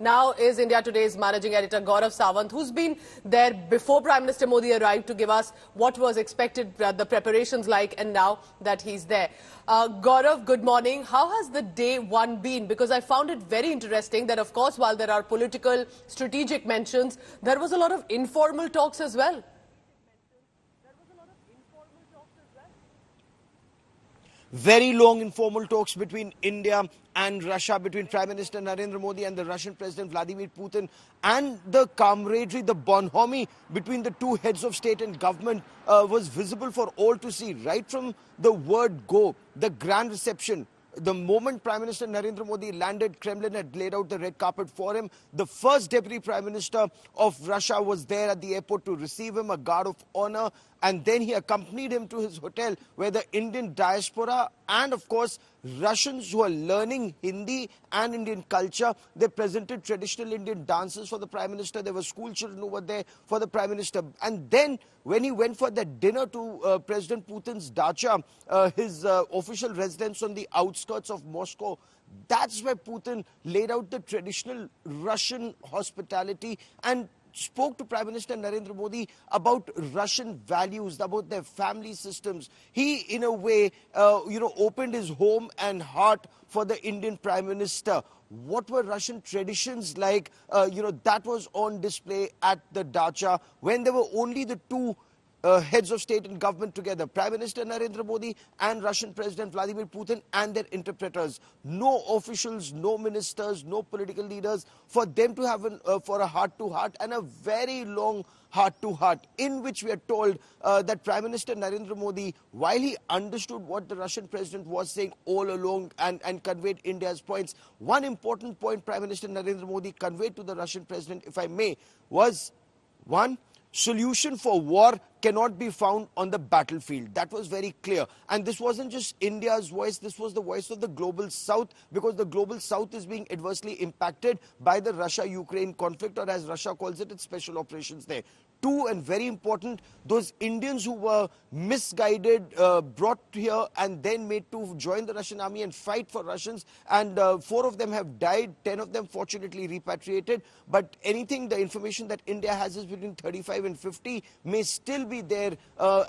now is India Today's managing editor Gaurav Sawant, who's been there before Prime Minister Modi arrived to give us what was expected, the preparations like, and now that he's there. Gaurav, good morning. How has the day one been? Because I found it very interesting that, of course, while there are political, strategic mentions, there was a lot of informal talks as well. Very long informal talks between India and Russia, between Prime Minister Narendra Modi and the Russian President Vladimir Putin, and the camaraderie, the bonhomie between the two heads of state and government was visible for all to see. Right from the word go, the grand reception, the moment Prime Minister Narendra Modi landed, Kremlin had laid out the red carpet for him. The first Deputy Prime Minister of Russia was there at the airport to receive him, a guard of honor. And then he accompanied him to his hotel, where the Indian diaspora and, of course, Russians who are learning Hindi and Indian culture, they presented traditional Indian dances for the Prime Minister. There were school children who were there for the Prime Minister. And then when he went for that dinner to President Putin's dacha, his official residence on the outskirts of Moscow, that's where Putin laid out the traditional Russian hospitality and spoke to Prime Minister Narendra Modi about Russian values, about their family systems. He, in a way, opened his home and heart for the Indian Prime Minister. What were Russian traditions like? That was on display at the dacha when there were only the two heads of state and government together, Prime Minister Narendra Modi and Russian President Vladimir Putin and their interpreters. No officials, no ministers, no political leaders, for them to have for a heart-to-heart and a very long heart-to-heart, in which we are told that Prime Minister Narendra Modi, while he understood what the Russian president was saying all along and conveyed India's points, one important point Prime Minister Narendra Modi conveyed to the Russian president, if I may, was one, solution for war cannot be found on the battlefield. That was very clear. And this wasn't just India's voice, this was the voice of the global south, because the global south is being adversely impacted by the Russia-Ukraine conflict, or as Russia calls it, its special operations there. Two, and very important, those Indians who were misguided, brought here and then made to join the Russian army and fight for Russians, and 4 of them have died, 10 of them fortunately repatriated. But the information that India has is between 35 and 50 may still be there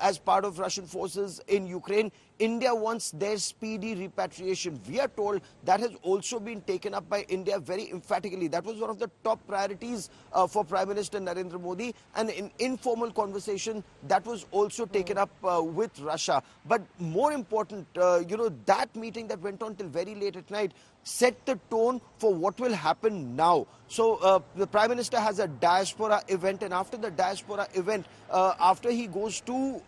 as part of Russian forces in Ukraine. India wants their speedy repatriation. We are told that has also been taken up by India very emphatically. That was one of the top priorities for Prime Minister Narendra Modi, and in informal conversation that was also taken up with Russia. But more important, that meeting that went on till very late at night set the tone for what will happen now. So the Prime Minister has a diaspora event, and after the diaspora event, after he goes to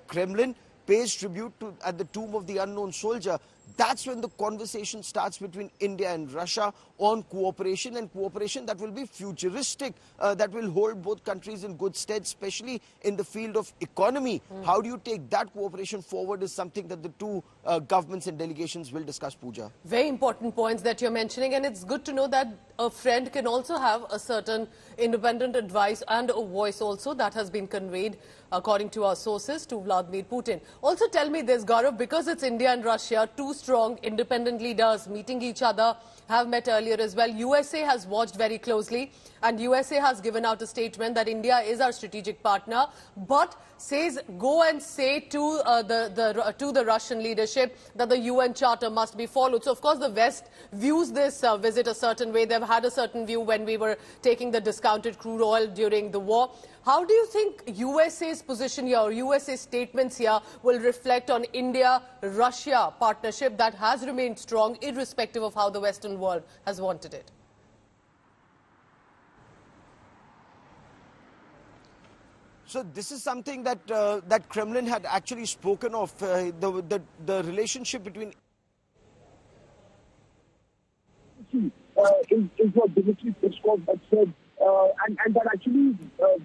Kremlin, pays tribute at the tomb of the unknown soldier, that's when the conversation starts between India and Russia on cooperation, and cooperation that will be futuristic, that will hold both countries in good stead, especially in the field of economy. How do you take that cooperation forward is something that the two governments and delegations will discuss, Pooja. Very important points that you're mentioning, and it's good to know that a friend can also have a certain independent advice and a voice also that has been conveyed, according to our sources, to Vladimir Putin. Also tell me this, Gaurav, because it's India and Russia, two strong independent leaders meeting each other, have met earlier as well. USA has watched very closely, and USA has given out a statement that India is our strategic partner, but says go and say to the Russian leadership that the UN Charter must be followed. So, of course, the West views this visit a certain way. They've had a certain view when we were taking the discounted crude oil during the war. How do you think USA's position here, or USA's statements here, will reflect on India-Russia partnership that has remained strong, irrespective of how the Western world has wanted it? So this is something that that Kremlin had actually spoken of, the relationship between. Is what Dmitry Peskov had said, and that actually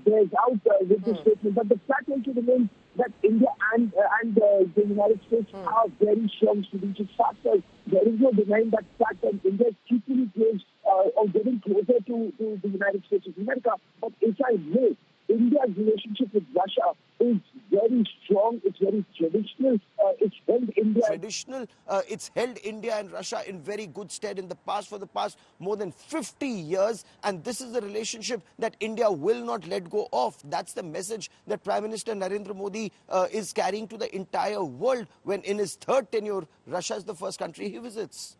bears out with this statement. But the fact also remains that India and the United States are very strong strategic partners. There is no denying that fact, and India is keeping close or getting closer to the United States of America. But if I may, India's relationship with Russia is very strong, it's very traditional, it's held India. It's held India and Russia in very good stead in the past, for the past more than 50 years. And this is the relationship that India will not let go of. That's the message that Prime Minister Narendra Modi is carrying to the entire world when in his third tenure, Russia is the first country he visits.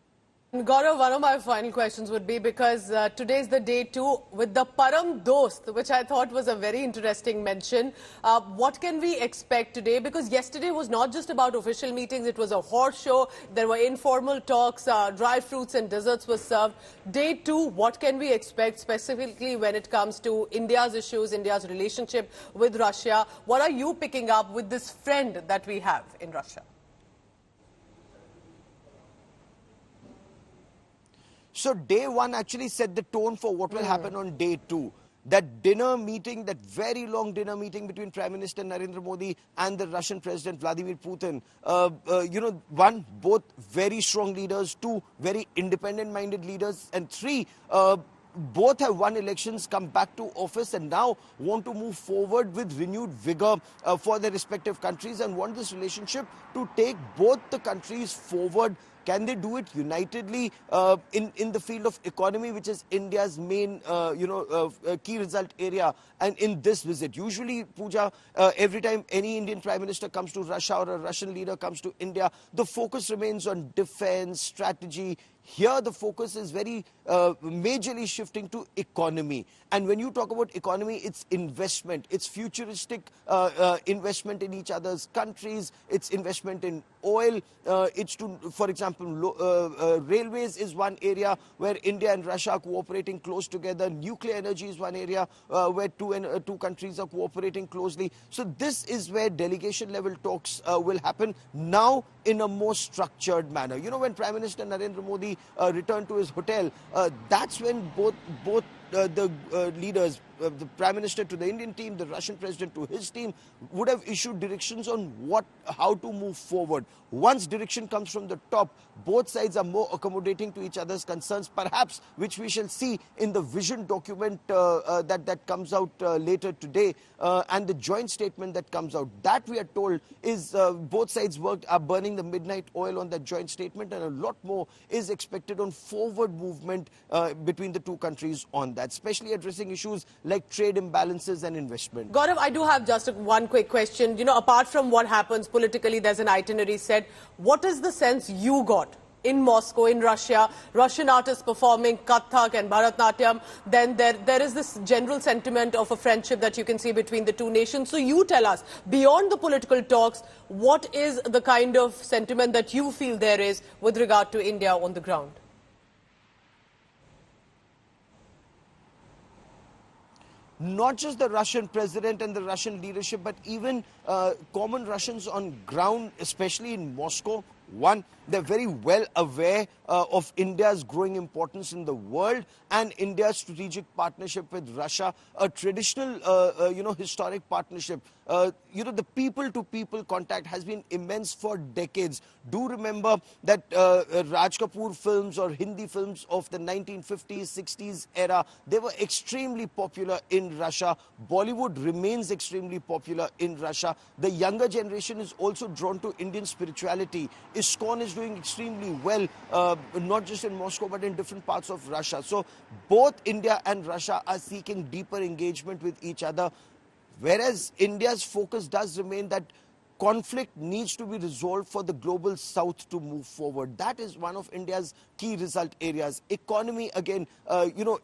Gaurav, one of my final questions would be, because today is the day 2 with the Param Dost, which I thought was a very interesting mention. What can we expect today? Because yesterday was not just about official meetings, it was a horse show. There were informal talks, dry fruits and desserts were served. Day 2, what can we expect specifically when it comes to India's issues, India's relationship with Russia? What are you picking up with this friend that we have in Russia? So day 1 actually set the tone for what will happen on day 2. That dinner meeting, that very long dinner meeting between Prime Minister Narendra Modi and the Russian President Vladimir Putin. One, both very strong leaders. 2, very independent-minded leaders. And 3, both have won elections, come back to office, and now want to move forward with renewed vigor for their respective countries, and want this relationship to take both the countries forward. Can they do it unitedly in the field of economy, which is India's main, key result area? And in this visit, usually, Pooja, every time any Indian Prime Minister comes to Russia or a Russian leader comes to India, the focus remains on defense, strategy. Here, the focus is very majorly shifting to economy. And when you talk about economy, it's investment. It's futuristic investment in each other's countries. It's investment in oil. It's to, for example, railways is one area where India and Russia are cooperating close together. Nuclear energy is one area where two countries are cooperating closely. So this is where delegation level talks will happen now in a more structured manner. You know, when Prime Minister Narendra Modi returned to his hotel, that's when both the leaders, the Prime Minister to the Indian team, the Russian President to his team, would have issued directions on how to move forward. Once direction comes from the top, both sides are more accommodating to each other's concerns, perhaps, which we shall see in the vision document that comes out later today, and the joint statement that comes out. That, we are told, is both sides are burning the midnight oil on that joint statement, and a lot more is expected on forward movement between the two countries on that, especially addressing issues like trade imbalances and investment. Gaurav, I do have just one quick question. You know, apart from what happens politically, there's an itinerary set. What is the sense you got in Moscow, in Russia, Russian artists performing Kathak and Bharatnatyam? Then there is this general sentiment of a friendship that you can see between the two nations. So you tell us, beyond the political talks, what is the kind of sentiment that you feel there is with regard to India on the ground? Not just the Russian president and the Russian leadership, but even common Russians on ground, especially in Moscow. One, they're very well aware of India's growing importance in the world and India's strategic partnership with Russia, a traditional, historic partnership. The people-to-people contact has been immense for decades. Do remember that Raj Kapoor films or Hindi films of the 1950s, 60s era, they were extremely popular in Russia. Bollywood remains extremely popular in Russia. The younger generation is also drawn to Indian spirituality. ISKCON is doing extremely well, not just in Moscow, but in different parts of Russia. So both India and Russia are seeking deeper engagement with each other, whereas India's focus does remain that conflict needs to be resolved for the global south to move forward. That is one of India's key result areas. Economy, again,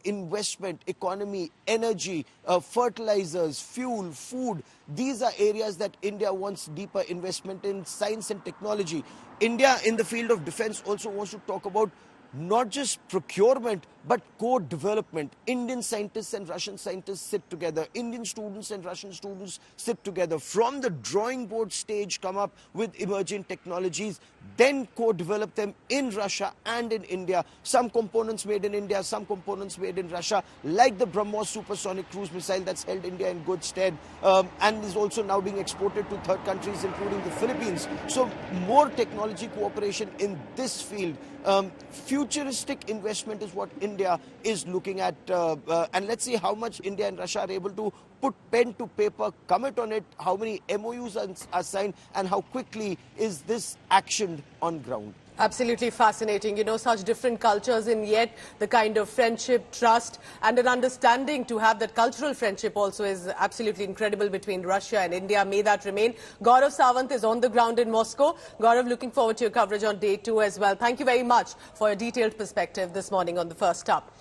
investment, economy, energy, fertilizers, fuel, food. These are areas that India wants deeper investment in. Science and technology. India, in the field of defense, also wants to talk about not just procurement, but co-development. Indian scientists and Russian scientists sit together. Indian students and Russian students sit together. From the drawing board stage, come up with emerging technologies, then co-develop them in Russia and in India. Some components made in India, some components made in Russia, like the BrahMos supersonic cruise missile that's held India in good stead, and is also now being exported to third countries, including the Philippines. So more technology cooperation in this field. futuristic investment is what India is looking at. And let's see how much India and Russia are able to put pen to paper, commit on it, how many MOUs are signed, and how quickly is this actioned on ground. Absolutely fascinating. You know, such different cultures, and yet the kind of friendship, trust and an understanding to have that cultural friendship also is absolutely incredible between Russia and India. May that remain. Gaurav Sawant is on the ground in Moscow. Gaurav, looking forward to your coverage on day 2 as well. Thank you very much for a detailed perspective this morning on the First Up.